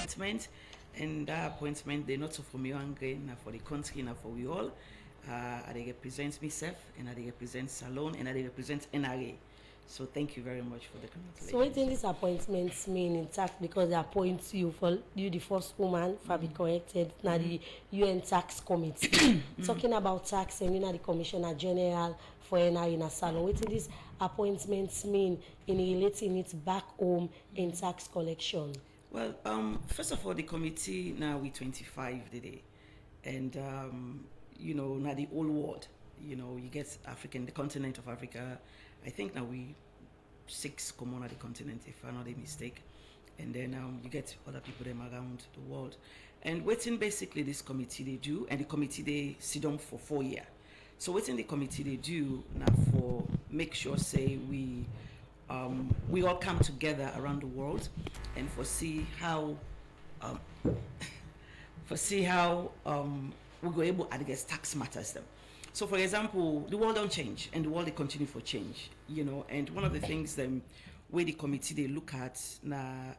appointment, and that appointment they not so for me angry, na for the country, na for we all. I they represent myself, and I they represent Salon, and I they represent NRA. So thank you very much for the congratulations. So what do these appointments mean in tax, because they appoint you for you the first woman for be corrected now the UN tax committee. Talking about tax and you know the Commissioner General for NRA in a Salon. What do these appointments mean in relating it back home in tax collection? Well, first of all, the committee now we 25 today, and you know now the whole world. You know, you get African, the continent of Africa. I think now we 6 common on the continent, if I'm not a mistake, and then you get other people them around the world. And what's in basically this committee they do, and the committee they sit down for 4 years. So what's in the committee they do now for make sure say we all come together around the world and foresee how we go able to address tax matters them. So for example, the world don't change and the world they continue for change, you know, and one of the things them where the committee they look at na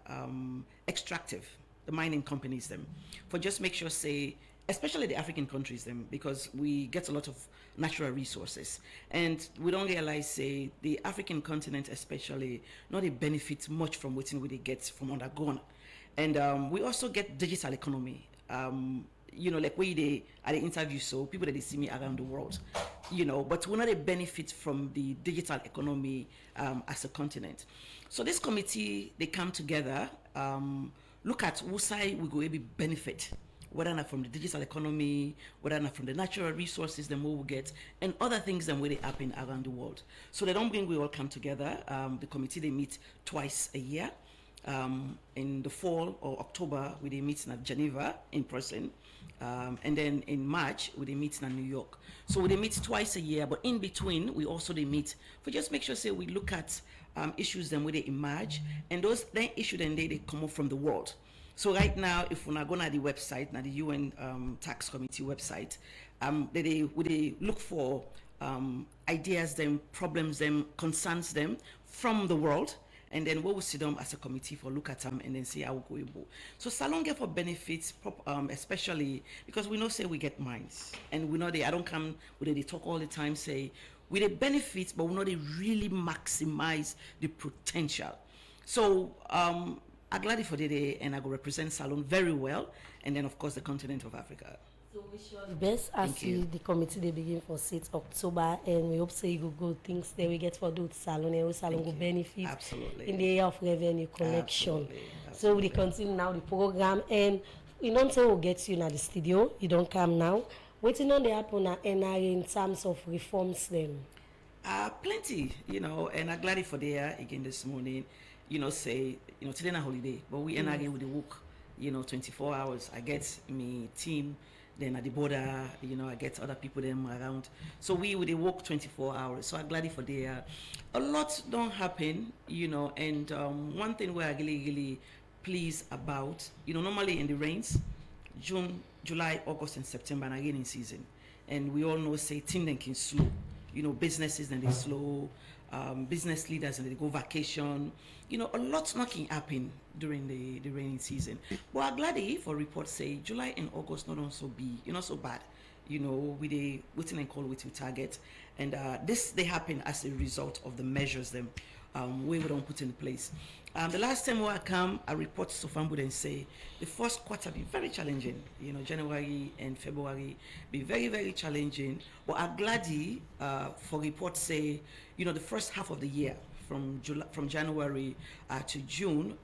extractive, the mining companies them, for just make sure say, especially the African countries them, because we get a lot of natural resources and we don't realize say the African continent especially not they benefit much from what they get from underground. And we also get digital economy. You know, like where they at the interview, so people that they see me around the world, you know, but we're not a benefit from the digital economy as a continent. So this committee, they come together, look at who side we go able benefit, whether not from the digital economy, whether not from the natural resources, the more we get, and other things that really happen around the world. So they don't bring we all come together. The committee, they meet twice a year. In the fall or October, we they meet in Geneva in person, and then in March we they meet in New York. So we they meet twice a year, but in between we also they meet for just make sure say we look at issues then where they emerge, and those then issue then they come up from the world. So right now, if we're not going to the website, now the UN Tax Committee website, they look for ideas, them problems, them concerns, them from the world. And then we will sit down as a committee for look at them and then see how we go able. So Salon get for benefits, especially because we know say we get mines and we know I don't come with they talk all the time say we the benefits, but we know they really maximize the potential. So I'm glad for the day and I go represent Salon very well, and then of course the continent of Africa. So wish you all the best as the committee they begin for 6 October, and we hope say you go things that we get for do Salon and Salon go benefit in the area of revenue collection. Absolutely. So we continue now the program, and we don't say we'll get you in the studio, you don't come now. Waiting on the happen at NRA in terms of reforms them. Plenty, you know, and I'm glad for there again this morning, you know, say, you know, today na holiday, but we NRA with the work, you know, 24 hours. I get me team. Then at the border, you know, I get other people them around. So we work 24 hours. So I'm glad for there. A lot don't happen, you know, and one thing we're really pleased about, you know, normally in the rains, June, July, August, and September, and again in season. And we all know, say, things then can slow. You know, businesses then they slow, business leaders and they go vacation. You know, a lot's not can happen during the rainy season. But I'm glad for reports say July and August not also be, you know, so bad. You know, with a waiting and call with target. And this they happen as a result of the measures them we don't put in place. The last time I come, I report to Sofambu and say the first quarter be very challenging. You know, January and February be very challenging. But I'm glad for reports say, you know, the first half of the year from January to June,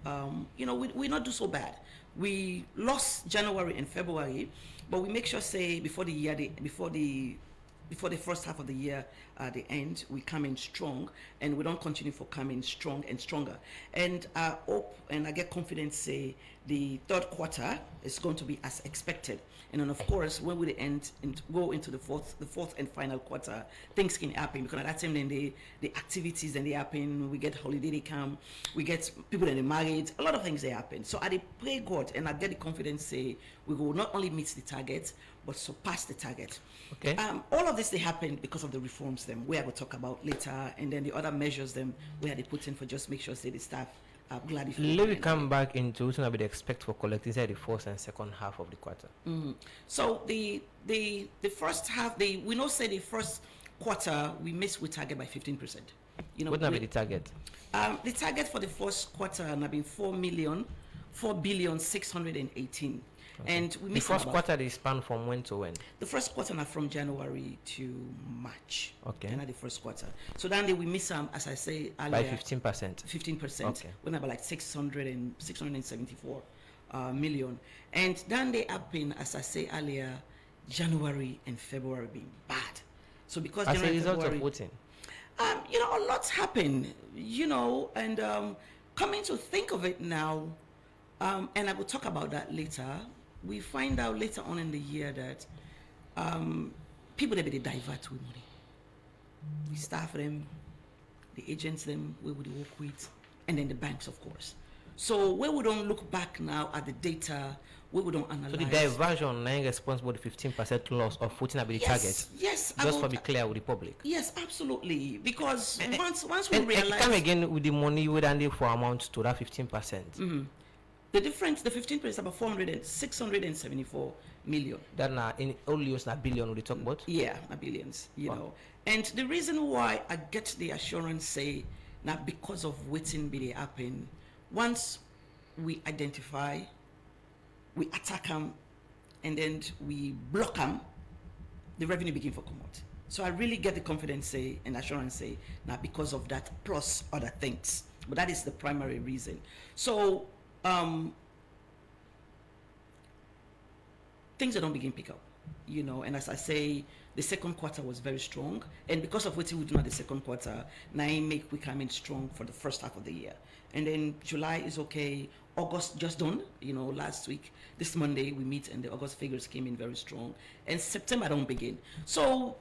you know, we not do so bad. We lost January and February, but we make sure say before the first half of the year, the end, we come in strong, and we don't continue for coming strong and stronger. And I hope and I get confidence say the third quarter is going to be as expected. And then of course, when we end and go into the fourth and final quarter, things can happen because at that time then the activities then they happen. We get holiday they come, we get people that they married, a lot of things they happen. So I pray God and I get the confidence say we will not only meet the target but surpass the target. Okay. All of this they happen because of the reforms them we are going to talk about later, and then the other measures them where they put in for just make sure say the staff glad if let me come back into what we expect for collect inside the first and second half of the quarter. So the first half, we know say the first quarter we missed with target by 15%. You know, what be the target? The target for the first quarter have been 4,618,000. Okay. And we missed the first quarter they span from when to when? The first quarter now from January to March. Okay. And the first quarter. So then we miss as I say earlier, by 15%. 15%. Okay. When about like 674 million. And then they happen, as I say earlier, January and February being bad. So because as a result of voting. You know, a lot's happened, you know, and coming to think of it now, and I will talk about that later, we find out later on in the year that people, they divert with money. The staff them, the agents them, where would they work with, and then the banks, of course. So where we don't look back now at the data, where we don't analyze. So the diversion now responsible for the 15% loss of voting ability target. Yes. Just to be clear with the public. Yes, absolutely. Because once we realize. Come again with the money you would handle for amount to that 15%. Mm-hmm. The difference, the 15% is about 674 million. That now in all years na billion we talk about? Yeah, na billions, you know. And the reason why I get the assurance say now because of waiting be they happen, once we identify, we attack them, and then we block them, the revenue begin for come out. So I really get the confidence say and assurance say now because of that plus other things. But that is the primary reason. So things that don't begin pick up, you know, and as I say, the second quarter was very strong, and because of what we do at the second quarter, now we come in strong for the first half of the year, and then July is okay, August just done, you know, last week, this Monday we meet, and the August figures came in very strong, and September don't begin. So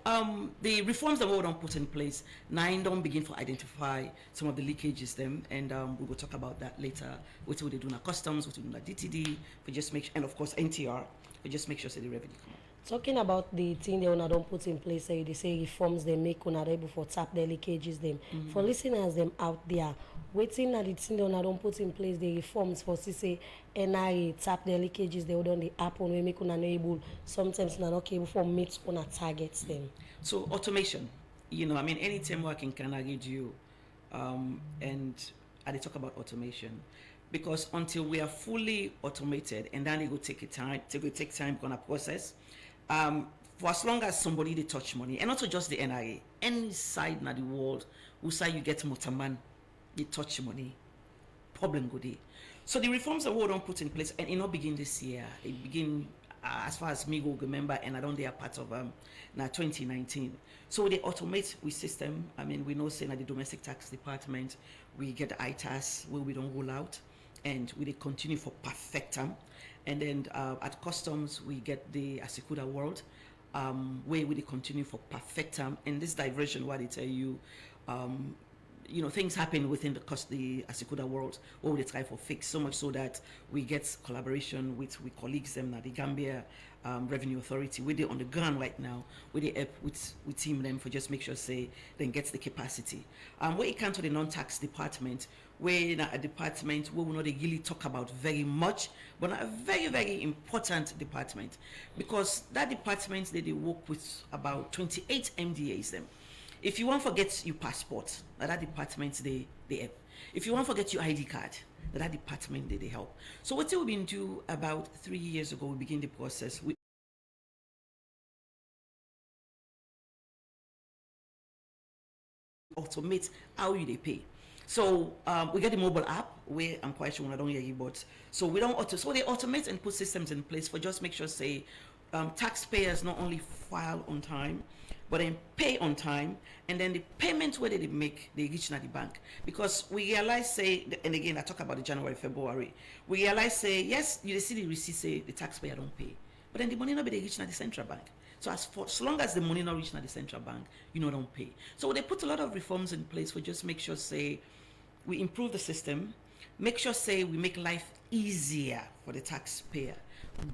the reforms that we don't put in place, now don't begin to identify some of the leakages them, and we will talk about that later. What will they do now? Customs, what will they do now? DTD, we just make, and of course NTR, we just make sure that the revenue come out. Talking about the thing they don't put in place, they say reforms they make on able for tap their leakages them. Mm-hmm. For listeners them out there, waiting at the thing they don't put in place the reforms for say NIA tap their leakages they don't the app on we make on able sometimes not able for meet on a targets them. So automation, you know, I mean anytime working can I get you and I talk about automation. Because until we are fully automated, and then it will take time, gonna process. For as long as somebody they touch money, and not just the NIA, any side in the world, who say you get motorman, they touch money, problem go there. So the reforms that we don't put in place, and it not begin this year. It begin as far as me go remember, and I don't they are part of now 2019. So they automate with system. I mean, we know saying at the domestic tax department, we get the ITAS where we don't roll out. And we continue for perfect them, and then at customs we get the Asikuda world, where we continue for perfect them. And this diversion, what they tell you, you know, things happen within the Asikuda world, where we try for fix so much so that we get collaboration with colleagues them at the Gambia Revenue Authority. We're there on the ground right now. We help with team them for just make sure say then gets the capacity. Where it comes to the non-tax department, where in a department where we not really talk about very much, but a very, very important department, because that department they work with about 28 MDAs them. If you want to forget your passport, that department they help. If you want to forget your ID card, that department they help. So what we've been do about 3 years ago, we begin the process. We automate how you they pay. So we get the mobile app where I'm quite sure I don't hear you, but so we don't so they automate and put systems in place for just make sure say taxpayers not only file on time, but then pay on time, and then the payment where they make they reach at the bank. Because we realize say, and again I talk about the January, February, we realize say yes, you see the receipt say the taxpayer don't pay, but then the money not be they reach at the central bank. So as long as the money not reaching at the central bank, you know don't pay. So they put a lot of reforms in place for just make sure say we improve the system, make sure say we make life easier for the taxpayer.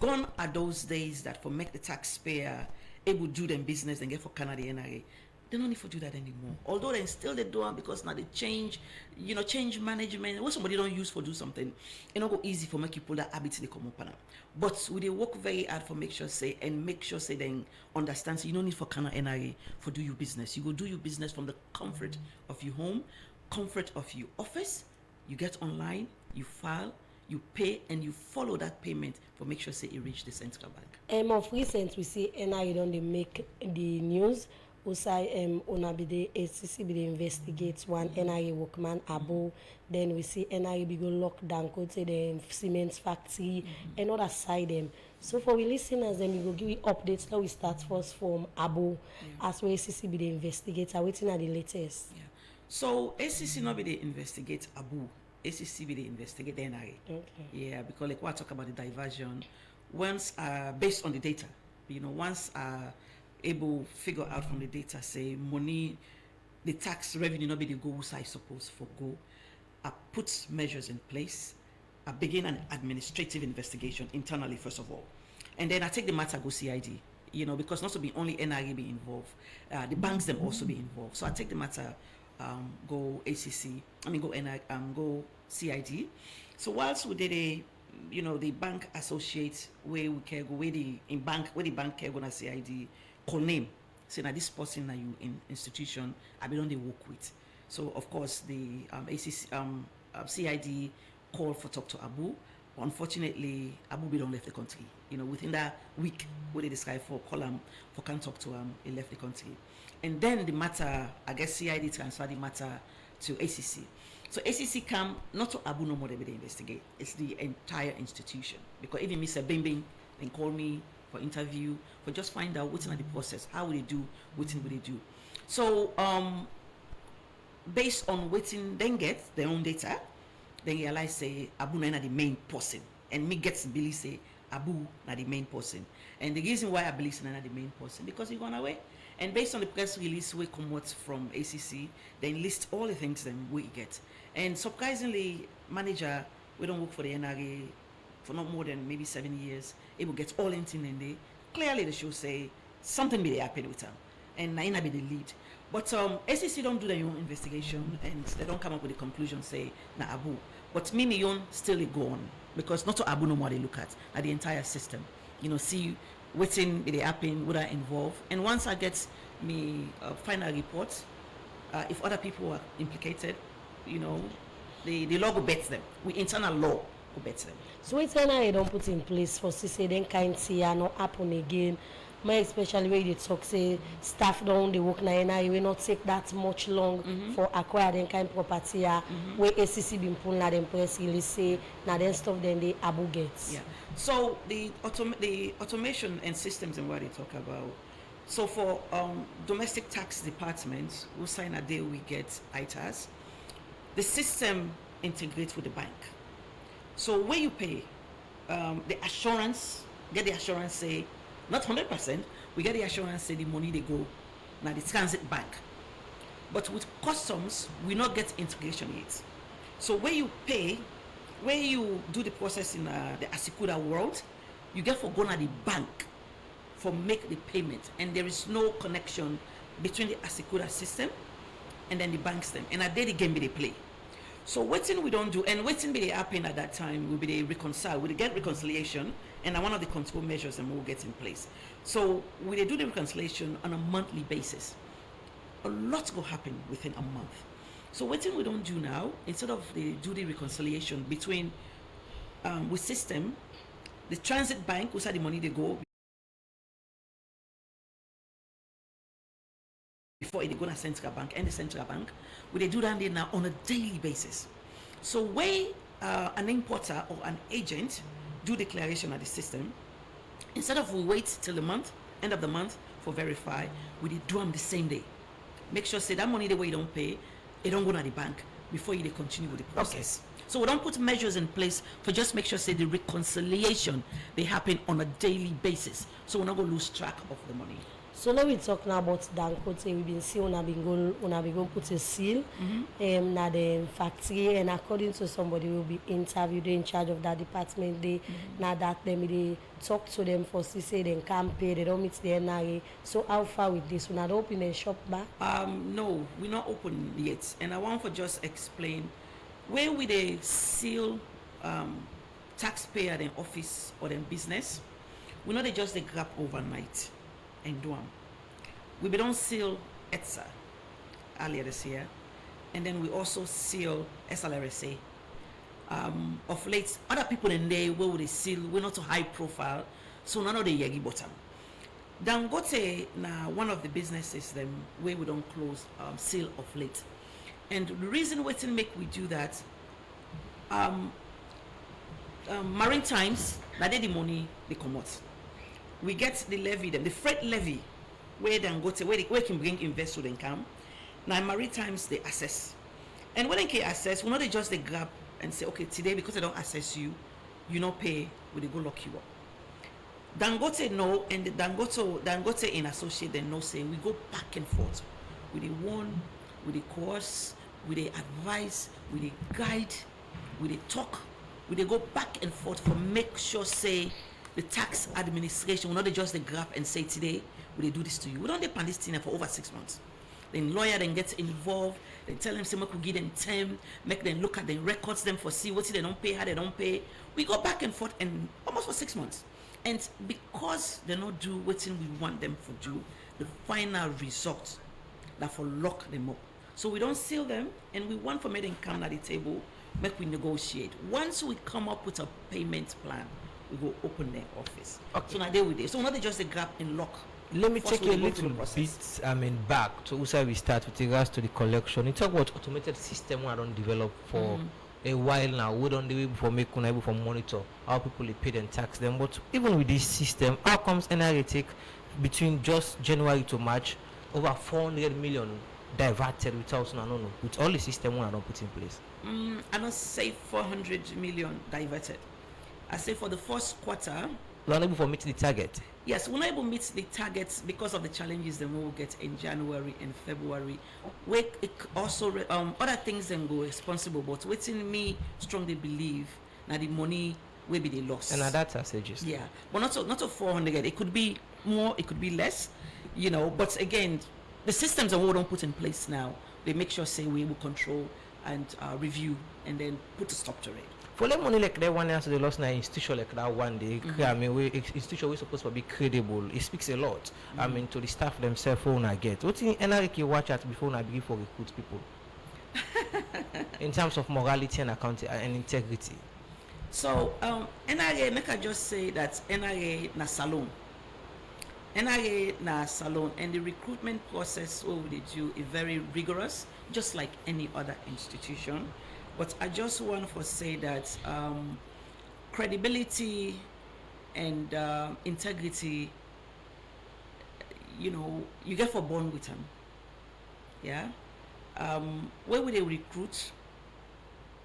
Gone are those days that for make the taxpayer able to do them business and get for Canada NRA. they don't need to do that anymore. Although they still they do it because now they change, change management. When somebody don't use for do something, it not go easy for make people that habit they come up on. But we they work very hard for make sure say then understand. So you don't need for kind of NRA for do your business. You go do your business from the comfort of your home, comfort of your office. You get online, you file, you pay, and you follow that payment for make sure say it reach the central bank. Of recent we see NRA don't they make the news. Also, ona be the ACC be the investigate one NRA workman Abu. Then we see NRA be go lock down, could say the cement factory and other side them. So for we listeners, then we go give you updates. Now we start first from Abu, as well ACC be the investigator. Waiting at the latest. Yeah. So ACC not be the investigate Abu. ACC be the investigate the NRA. Okay. Yeah, because like what I talk about the diversion, once based on the data, once able figure out from the data say money, the tax revenue not be the go I suppose for go. I put measures in place. I begin an administrative investigation internally first of all, and then I take the matter go CID. Because not to be only NRA be involved, the banks them also be involved. So I take the matter, go ACC. Go NRA, go CID. So whilst we did the bank associate where we can go where the bank can go na CID. Call name, say now this person that you in institution I be on they work with. So of course the ACC CID called for talk to Abu. Unfortunately, Abu be don't left the country. Within that week where they decide for column for can't talk to him, he left the country. And then the matter, I guess CID transfer the matter to ACC. So ACC come not to Abu no more they investigate. It's the entire institution. Because even Mr. Bimbing then call me for interview, for just find out what's in the process, how will they do, what will they do. So based on what then get their own data, then realize say Abu na the main person. And me gets Billy say Abu na the main person. And the reason why I believe say na the main person, because he gone away. And based on the press release we come out from ACC, they list all the things then we get. And surprisingly, manager, we don't work for the NRA for not more than maybe 7 years, able get all anything in there. Clearly the show say something be happen with them. And Naina be the lead. But ACC don't do their own investigation and they don't come up with a conclusion say na Abu. But me own still go on. Because not to Abu no more they look at the entire system. See waiting be they happen, would I involve. And once I get me final report, if other people are implicated, the law will bet them. We internal law will bet them. So it's NRA don't put in place for say then kind see not happen again. My especially where they talk say staff don't they work na NRA will not take that much long for acquire them kind property where ACC been pulling na them press release say na then stuff then they Abu gets. Yeah. So the automation and systems and what they talk about. So for domestic tax departments, we sign a deal, we get ITAS. The system integrates with the bank. So where you pay, the assurance, get the assurance say, not 100%, we get the assurance say the money they go now the transit bank. But with customs, we not get integration yet. So where you pay, where you do the process in the Asikuda world, you get for go to the bank for make the payment. And there is no connection between the Asikuda system and then the bank system. And at the game they play. So waiting we don't do, and waiting be happen at that time will be the reconcile. We get reconciliation, and one of the control measures and we'll get in place. So we do the reconciliation on a monthly basis. A lot will happen within a month. So waiting we don't do now, instead of the do the reconciliation between with system, the transit bank, who's had the money they go before they go to central bank and the central bank, we do that now on a daily basis. So where an importer or an agent do declaration of the system, instead of we wait till the month, end of the month for verify, we do them the same day. Make sure say that money the way you don't pay, it don't go to the bank before you continue with the process. Okay. So we don't put measures in place for just make sure say the reconciliation they happen on a daily basis. So we're not going to lose track of the money. So now we talk now about Dangote. We've been seeing una been go put a seal na the factory, and according to somebody who will be interviewed in charge of that department, they now that them they talk to them for say they can't pay, they don't meet the NRA. So how far with this? We're not open a shop back? No, we're not open yet. And I want to just explain where we they seal taxpayer in office or in business, we not just they grab overnight and do them. We don't seal ETSA earlier this year, and then we also seal SLRSA. Of late, other people in there where they seal, we're not too high profile, so none of the yagi bottom. Dangote now one of the businesses them where we don't close seal of late, and the reason we make we do that, Maritimes that the money they come out. We get the levy, them the freight levy, where Dangote where can bring investors and come. Now Maritimes they assess, and when they can assess, we not they just they grab and say, okay, today because I don't assess you, you not pay, we they go lock you up. Dangote no, and the Dangote in associate they no say we go back and forth with the warn, with the course, with the advice, with the guide, with the talk, with the go back and forth for make sure say the tax administration will not just the grab and say today will they do this to you. We don't depend this thing for over 6 months. Then lawyer then gets involved, they tell them say we could give them time, make them look at the records them for see what they don't pay, how they don't pay. We go back and forth and almost for 6 months. And because they not do what we want them to do, the final result that for lock them up. So we don't seal them, and we want for me to come at the table, make we negotiate. Once we come up with a payment plan, we go open their office. Okay. So now they will do. So not just a gap in lock. Let me take you a little bit back to where we start with regards to the collection. You talk about automated system I don't develop for a while now. We don't do it for make able for monitor how people pay and tax them. But even with this system, how comes NRA take between just January to March over 400 million diverted without with all the system I don't put in place? I don't say 400 million diverted. I say for the first quarter, we're unable to meet the target. Yes, we're not able to meet the targets because of the challenges that we will get in January and February. We also other things then go responsible, but within me strongly believe now the money will be the loss. And that's a suggest. Yeah, but not a 400. It could be more, it could be less, But again, the systems that we don't put in place now, they make sure say we will control and review and then put a stop to it. For them money like that one answer the loss now institution like that one day. I mean we institution we supposed to be credible. It speaks a lot. I mean to the staff themselves who I get. What in NRA watch at before I begin for recruit people? In terms of morality and accounting and integrity. So NRA make I just say that NRA na salon. NRA na salon, and the recruitment process what they do is very rigorous, just like any other institution. But I just want to say that credibility and integrity, you get for born with them. Yeah. Where would they recruit?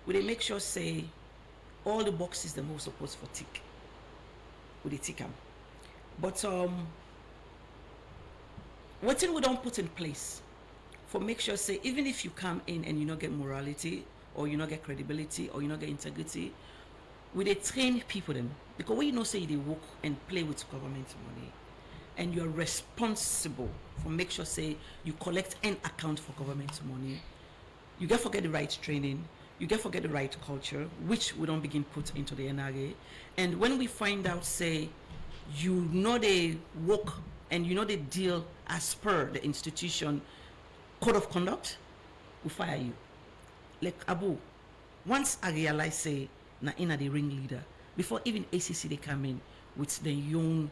Would they make sure say all the boxes the most supposed for tick? Would they tick them? But what thing we don't put in place for make sure say even if you come in and you not get morality, or you not get credibility, or you not get integrity, we they train people them. Because when say they work and play with government money, and you're responsible for make sure say you collect and account for government money, you get forget the right training, you get forget the right culture, which we don't begin put into the NRA. And when we find out say you know they work and you know they deal as per the institution code of conduct, we fire you. Like Abu, once I realize say na ina the ringleader, before even ACC they come in with the young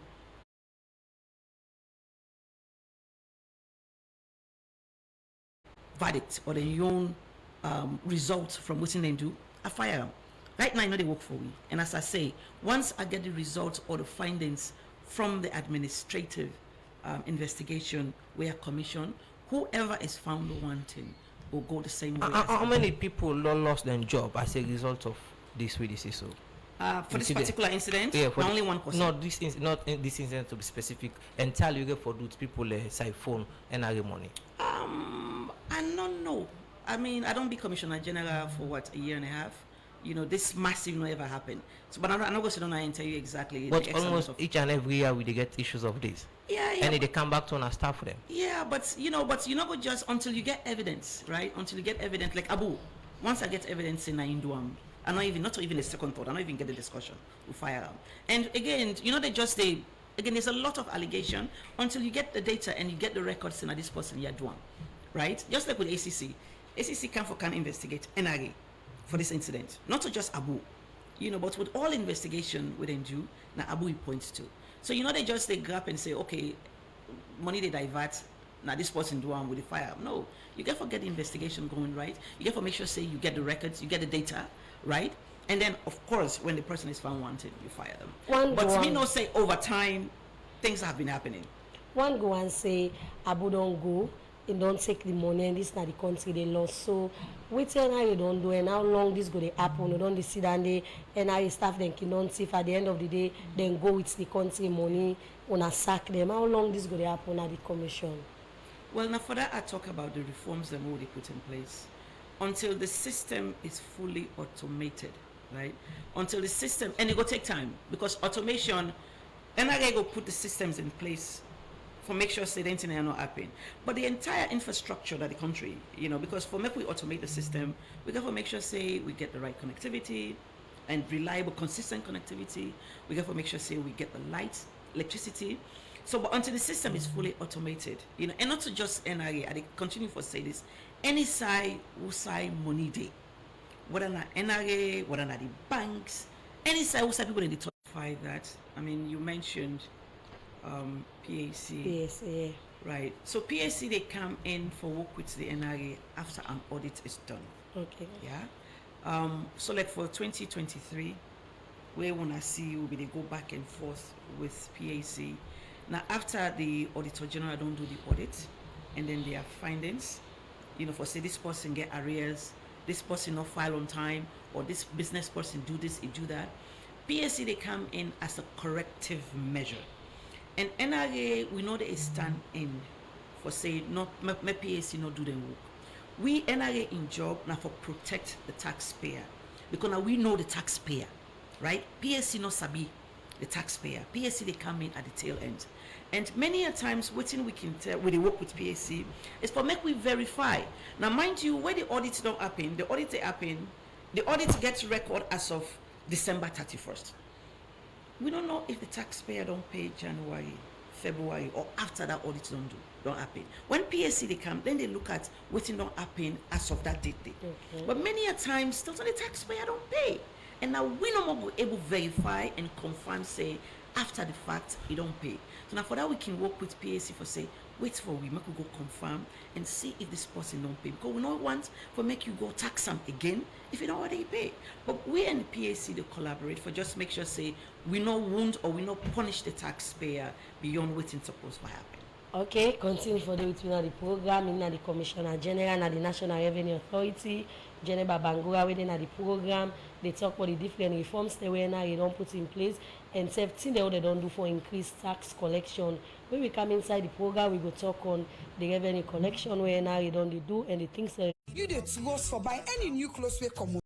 verdict or the young result from what they do, I fire them. Right now I know they work for me, and as I say, once I get the results or the findings from the administrative investigation where commission, whoever is found wanting will go the same way. How many people lost their job as a result of this way this is so? For this particular incident, only one person. No, not in this incident to be specific. Entirely you get for those people siphon NRA money. I don't know. I mean, I don't be Commissioner General for what, a year and a half. This massive no ever happened. So, but I'm not going to sit down and tell you exactly. But almost each and every year we get issues of this. Yeah. And they come back to our staff for them. Yeah, but you're not going just until you get evidence, right? Until you get evidence, like Abu. Once I get evidence in Nainduam, I'm not even a second thought. I don't even get the discussion. We fire them. And again, there's a lot of allegation until you get the data and you get the records in this person you're doing, right? Just like with ACC. ACC can investigate NRA for this incident, not to just Abu, but with all investigation within do now Abu he points to. So they grab and say, okay, money they divert, now this person do one with the fire. No, you get to get the investigation going, right? You get to make sure say you get the records, you get the data, right? And then of course when the person is found wanted, you fire them. But me not say over time things have been happening. One go and say Abu don't go. They don't take the money and this not the country they lost. So wait how you don't do and how long this go to happen. You don't see that they NRA staff then can see if at the end of the day then go with the country money on a sack them. How long this go to happen at the commission? Well, now for that I talk about the reforms that they put in place. Until the system is fully automated, right? Until the system, and it will take time because automation, NRA go put the systems in place for make sure say the internet are not happen. But the entire infrastructure that the country, because for make we automate the system, we got to make sure say we get the right connectivity and reliable, consistent connectivity. We got to make sure say we get the light, electricity. So but until the system is fully automated, and not to just NRA, I continue to say this, any side who side money day, whether not NRA, whether not the banks, any side who side people in the top five that, I mean, you mentioned PAC. Yeah. Right. So PAC they come in for work with the NRA after an audit is done. Okay. Yeah. So like for 2023, we wanna see will be they go back and forth with PAC. Now after the Auditor General don't do the audit, and then their findings, for say this person get arrears, this person not file on time, or this business person do this, it do that. PAC they come in as a corrective measure. And NRA, we know they stand in for say not my PAC not do their work. We NRA in job now for protect the taxpayer because now we know the taxpayer, right? PAC not sabi the taxpayer. PAC they come in at the tail end, and many a times waiting we can tell when they work with PAC is for make we verify. Now mind you, where the audit don't happen, the audit gets record as of December 31st. We don't know if the taxpayer don't pay January, February, or after that audit don't happen. When PAC they come, then they look at what don't happen as of that date. Okay. But many a times, still the taxpayer don't pay. And now we no more be able to verify and confirm, say, after the fact, he don't pay. So now for that we can work with PAC for say, wait for we make we go confirm and see if this person don't pay. Because we don't want for make you go tax them again if you don't already pay. But we and the PAC they collaborate for just make sure say we not wound or we not punish the taxpayer beyond what's supposed to happen. Okay, continue for the the program in the Commissioner General and the National Revenue Authority, Jeneba Bangura within the program. They talk about the different reforms they don't put in place and 17 they don't do for increased tax collection. When we come inside the program, we go talk on the revenue collection where now you don't do and the things that you did to go for buy any new clothes we come